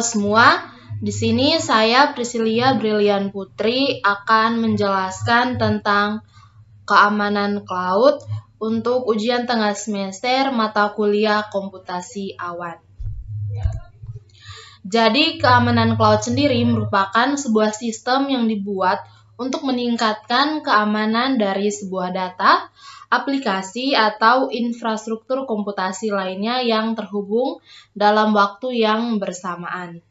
Halo semua, di sini saya Priscilia Brilian Putri akan menjelaskan tentang keamanan cloud untuk ujian tengah semester mata kuliah komputasi awan. Jadi, keamanan cloud sendiri merupakan sebuah sistem yang dibuat untuk meningkatkan keamanan dari sebuah data, aplikasi, atau infrastruktur komputasi lainnya yang terhubung dalam waktu yang bersamaan.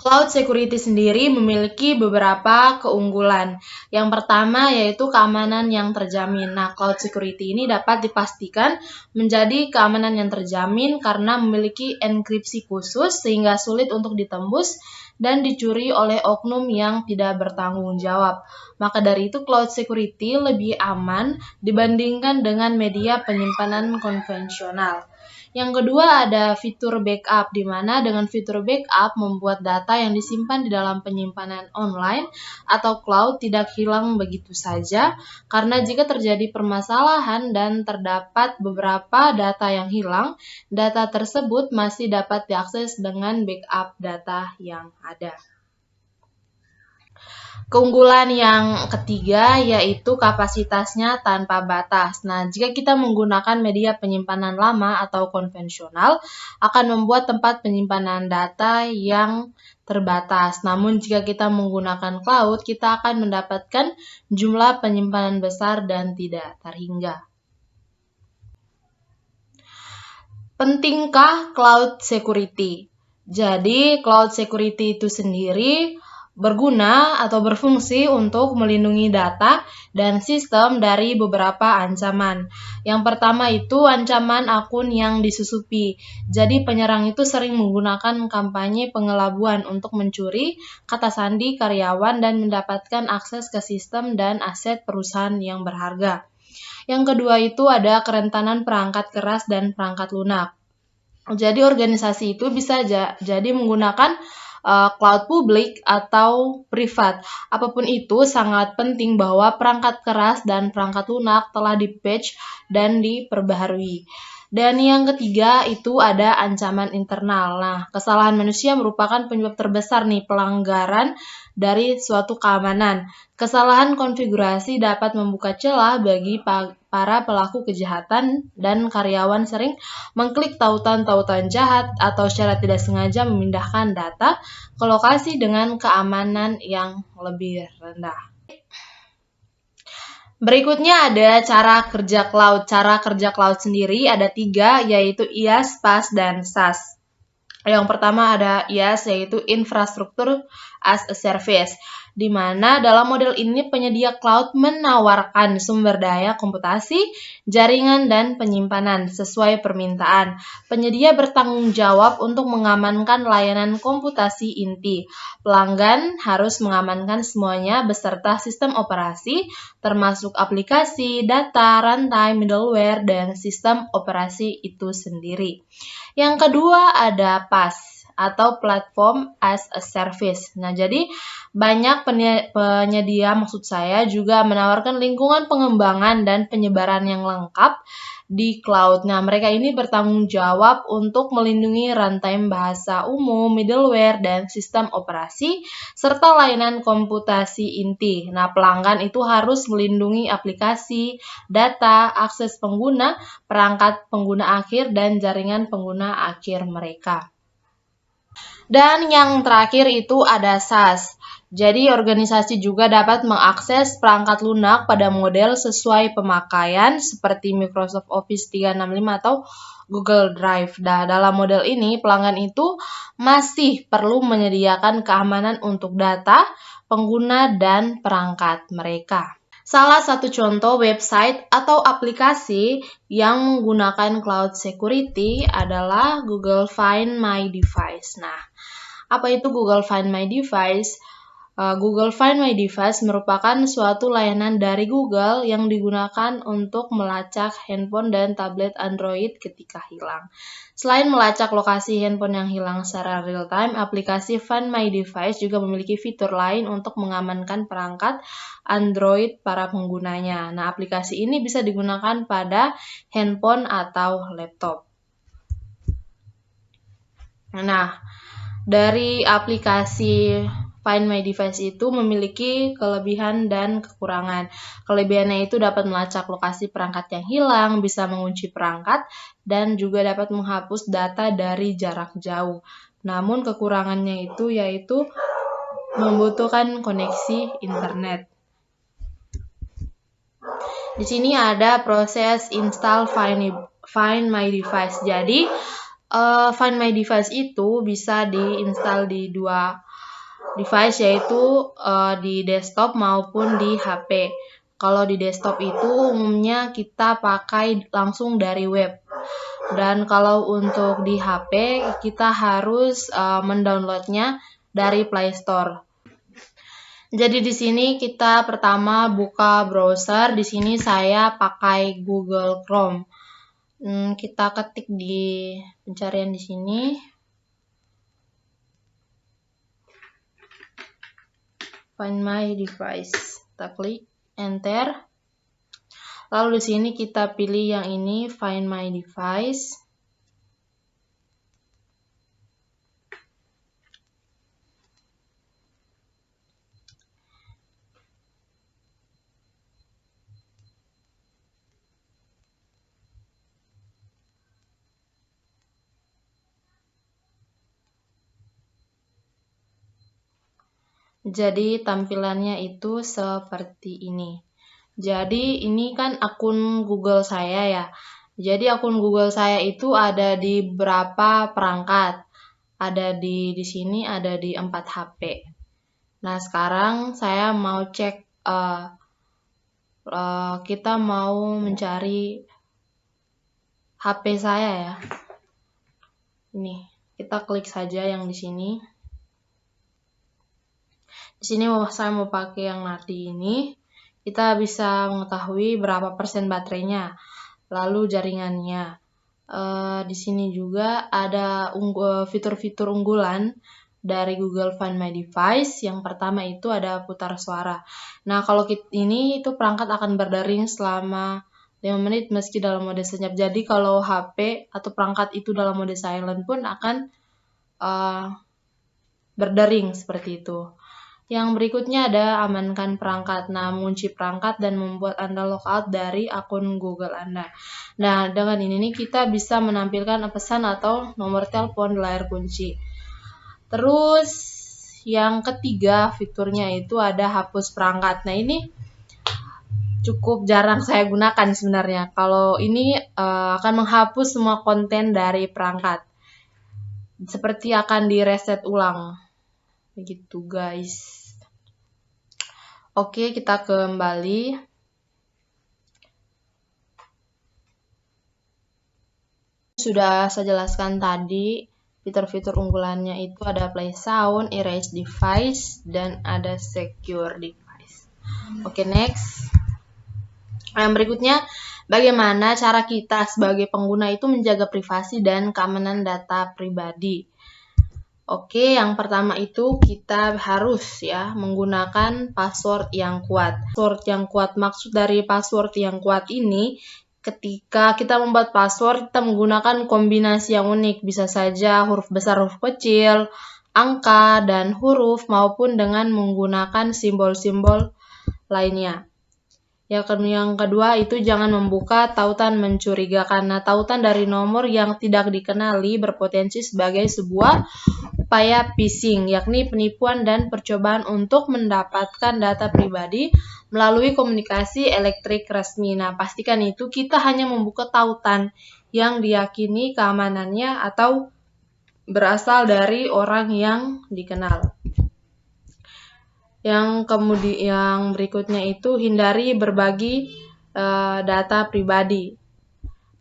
Cloud security sendiri memiliki beberapa keunggulan. Yang pertama yaitu keamanan yang terjamin. Nah, cloud security ini dapat dipastikan menjadi keamanan yang terjamin karena memiliki enkripsi khusus sehingga sulit untuk ditembus dan dicuri oleh oknum yang tidak bertanggung jawab. Maka dari itu cloud security lebih aman dibandingkan dengan media penyimpanan konvensional. Yang kedua ada fitur backup, di mana dengan fitur backup membuat data yang disimpan di dalam penyimpanan online atau cloud tidak hilang begitu saja, karena jika terjadi permasalahan dan terdapat beberapa data yang hilang, data tersebut masih dapat diakses dengan backup data yang ada. Keunggulan yang ketiga yaitu kapasitasnya tanpa batas. Nah, jika kita menggunakan media penyimpanan lama atau konvensional, akan membuat tempat penyimpanan data yang terbatas. Namun, jika kita menggunakan cloud, kita akan mendapatkan jumlah penyimpanan besar dan tidak terhingga. Pentingkah cloud security? Jadi, cloud security itu sendiri berguna atau berfungsi untuk melindungi data dan sistem dari beberapa ancaman. Yang pertama itu ancaman akun yang disusupi. Jadi penyerang itu sering menggunakan kampanye pengelabuan untuk mencuri kata sandi karyawan dan mendapatkan akses ke sistem dan aset perusahaan yang berharga. Yang kedua itu ada kerentanan perangkat keras dan perangkat lunak. Jadi organisasi itu bisa jadi menggunakan cloud publik atau privat. Apapun itu, sangat penting bahwa perangkat keras dan perangkat lunak telah di-patch dan diperbaharui. Dan yang ketiga itu ada ancaman internal. Nah, kesalahan manusia merupakan penyebab terbesar pelanggaran dari suatu keamanan. Kesalahan konfigurasi dapat membuka celah bagi para pelaku kejahatan dan karyawan sering mengklik tautan-tautan jahat atau secara tidak sengaja memindahkan data ke lokasi dengan keamanan yang lebih rendah. Berikutnya ada cara kerja cloud. Cara kerja cloud sendiri ada 3, yaitu IaaS, PaaS, dan SaaS. Yang pertama ada IaaS, yaitu Infrastructure as a Service, di mana dalam model ini penyedia cloud menawarkan sumber daya komputasi, jaringan, dan penyimpanan sesuai permintaan. Penyedia bertanggung jawab untuk mengamankan layanan komputasi inti. Pelanggan harus mengamankan semuanya beserta sistem operasi, termasuk aplikasi, data, runtime, middleware, dan sistem operasi itu sendiri. Yang kedua ada PaaS atau Platform as a Service. Nah, jadi banyak penyedia maksud saya juga menawarkan lingkungan pengembangan dan penyebaran yang lengkap di cloud. Nah, mereka ini bertanggung jawab untuk melindungi runtime bahasa umum, middleware, dan sistem operasi, serta layanan komputasi inti. Nah, pelanggan itu harus melindungi aplikasi, data, akses pengguna, perangkat pengguna akhir, dan jaringan pengguna akhir mereka. Dan yang terakhir itu ada SaaS. Jadi organisasi juga dapat mengakses perangkat lunak pada model sesuai pemakaian seperti Microsoft Office 365 atau Google Drive. Nah, dalam model ini pelanggan itu masih perlu menyediakan keamanan untuk data, pengguna, dan perangkat mereka. Salah satu contoh website atau aplikasi yang menggunakan cloud security adalah Google Find My Device. Nah, apa itu Google Find My Device? Google Find My Device merupakan suatu layanan dari Google yang digunakan untuk melacak handphone dan tablet Android ketika hilang. Selain melacak lokasi handphone yang hilang secara real-time, aplikasi Find My Device juga memiliki fitur lain untuk mengamankan perangkat Android para penggunanya. Nah, aplikasi ini bisa digunakan pada handphone atau laptop. Nah, dari aplikasi Find My Device itu memiliki kelebihan dan kekurangan. Kelebihannya itu dapat melacak lokasi perangkat yang hilang, bisa mengunci perangkat, dan juga dapat menghapus data dari jarak jauh. Namun kekurangannya itu yaitu membutuhkan koneksi internet. Di sini ada proses install Find My Device. Jadi, Find My Device itu bisa diinstal di dua device, yaitu di desktop maupun di HP. Kalau di desktop itu umumnya kita pakai langsung dari web. Dan kalau untuk di HP kita harus mendownloadnya dari Play Store. Jadi di sini kita pertama buka browser. Di sini saya pakai Google Chrome. Kita ketik di pencarian di sini. Find My Device. Kita klik enter. Lalu di sini kita pilih yang ini, Find My Device. Jadi tampilannya itu seperti ini. Jadi ini kan akun Google saya ya. Jadi akun Google saya itu ada di berapa perangkat? Ada di sini ada di 4 HP. Nah, sekarang saya mau cek kita mau mencari HP saya ya. Ini, kita klik saja yang di sini. Di sini saya mau pakai yang Nati ini. Kita bisa mengetahui berapa persen baterainya, lalu jaringannya. Di sini juga ada fitur-fitur unggulan dari Google Find My Device. Yang pertama itu ada putar suara. Nah, kalau ini itu perangkat akan berdering selama 5 menit meski dalam mode senyap. Jadi kalau HP atau perangkat itu dalam mode silent pun akan berdering seperti itu. Yang berikutnya ada amankan perangkat. Nah, mengunci perangkat dan membuat Anda logout dari akun Google Anda. Nah, dengan ini kita bisa menampilkan pesan atau nomor telepon di layar kunci. Terus yang ketiga fiturnya itu ada hapus perangkat. Nah, ini cukup jarang saya gunakan sebenarnya. Kalau ini akan menghapus semua konten dari perangkat. Seperti akan direset ulang. Begitu guys. Oke, kita kembali. Sudah saya jelaskan tadi, fitur-fitur unggulannya itu ada Play Sound, Erase Device, dan ada Secure Device. Oke, next. Yang berikutnya, bagaimana cara kita sebagai pengguna itu menjaga privasi dan keamanan data pribadi. Oke, yang pertama itu kita harus ya menggunakan password yang kuat. Password yang kuat, maksud dari password yang kuat ini, ketika kita membuat password, kita menggunakan kombinasi yang unik. Bisa saja huruf besar, huruf kecil, angka, dan huruf, maupun dengan menggunakan simbol-simbol lainnya. Yang kedua itu jangan membuka tautan mencurigakan. Nah, tautan dari nomor yang tidak dikenali berpotensi sebagai sebuah upaya phishing, yakni penipuan dan percobaan untuk mendapatkan data pribadi melalui komunikasi elektrik resmi. Nah, pastikan itu kita hanya membuka tautan yang diyakini keamanannya atau berasal dari orang yang dikenal. Yang berikutnya itu hindari berbagi data pribadi.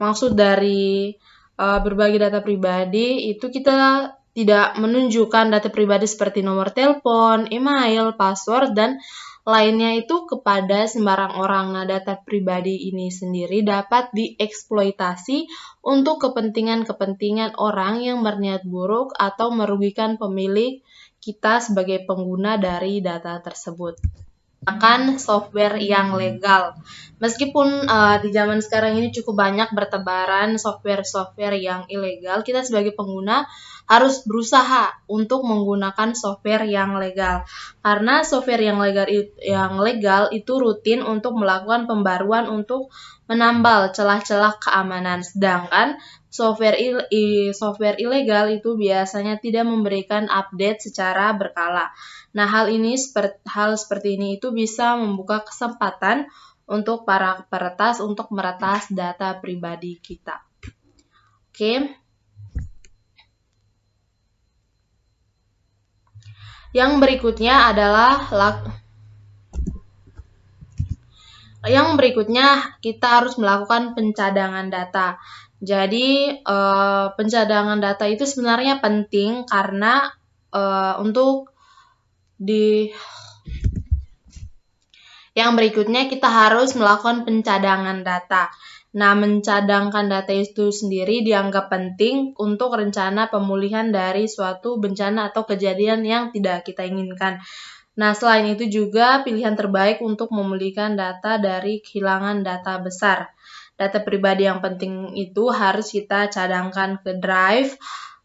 Maksud dari berbagi data pribadi itu kita tidak menunjukkan data pribadi seperti nomor telepon, email, password, dan lainnya itu kepada sembarang orang. Nah, data pribadi ini sendiri dapat dieksploitasi untuk kepentingan-kepentingan orang yang berniat buruk atau merugikan pemilik kita sebagai pengguna dari data tersebut. Menggunakan software yang legal. Meskipun di zaman sekarang ini cukup banyak bertebaran software-software yang ilegal, kita sebagai pengguna harus berusaha untuk menggunakan software yang legal. Karena software yang legal itu rutin untuk melakukan pembaruan untuk menambal celah-celah keamanan. Sedangkan software ilegal itu biasanya tidak memberikan update secara berkala. Nah, hal seperti ini itu bisa membuka kesempatan untuk para peretas untuk meretas data pribadi kita. Oke. Yang berikutnya kita harus melakukan pencadangan data. Jadi pencadangan data itu sebenarnya penting karena yang berikutnya kita harus melakukan pencadangan data. Nah, mencadangkan data itu sendiri dianggap penting untuk rencana pemulihan dari suatu bencana atau kejadian yang tidak kita inginkan. Nah, selain itu juga pilihan terbaik untuk memulihkan data dari kehilangan data besar. Data pribadi yang penting itu harus kita cadangkan ke drive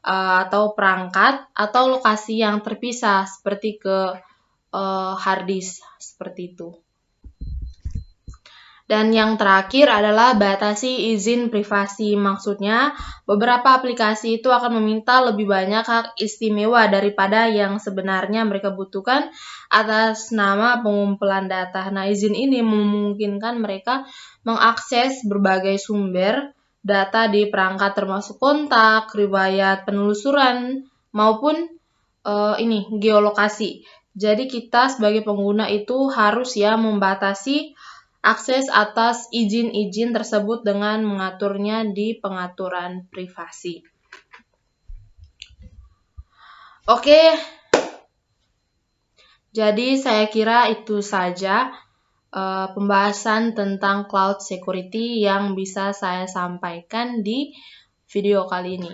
atau perangkat atau lokasi yang terpisah seperti ke hard disk seperti itu. Dan yang terakhir adalah batasi izin privasi. Maksudnya, beberapa aplikasi itu akan meminta lebih banyak hak istimewa daripada yang sebenarnya mereka butuhkan atas nama pengumpulan data. Nah, izin ini memungkinkan mereka mengakses berbagai sumber data di perangkat termasuk kontak, riwayat penelusuran, maupun geolokasi. Jadi kita sebagai pengguna itu harus membatasi akses atas izin-izin tersebut dengan mengaturnya di pengaturan privasi. Oke, jadi saya kira itu saja pembahasan tentang cloud security yang bisa saya sampaikan di video kali ini.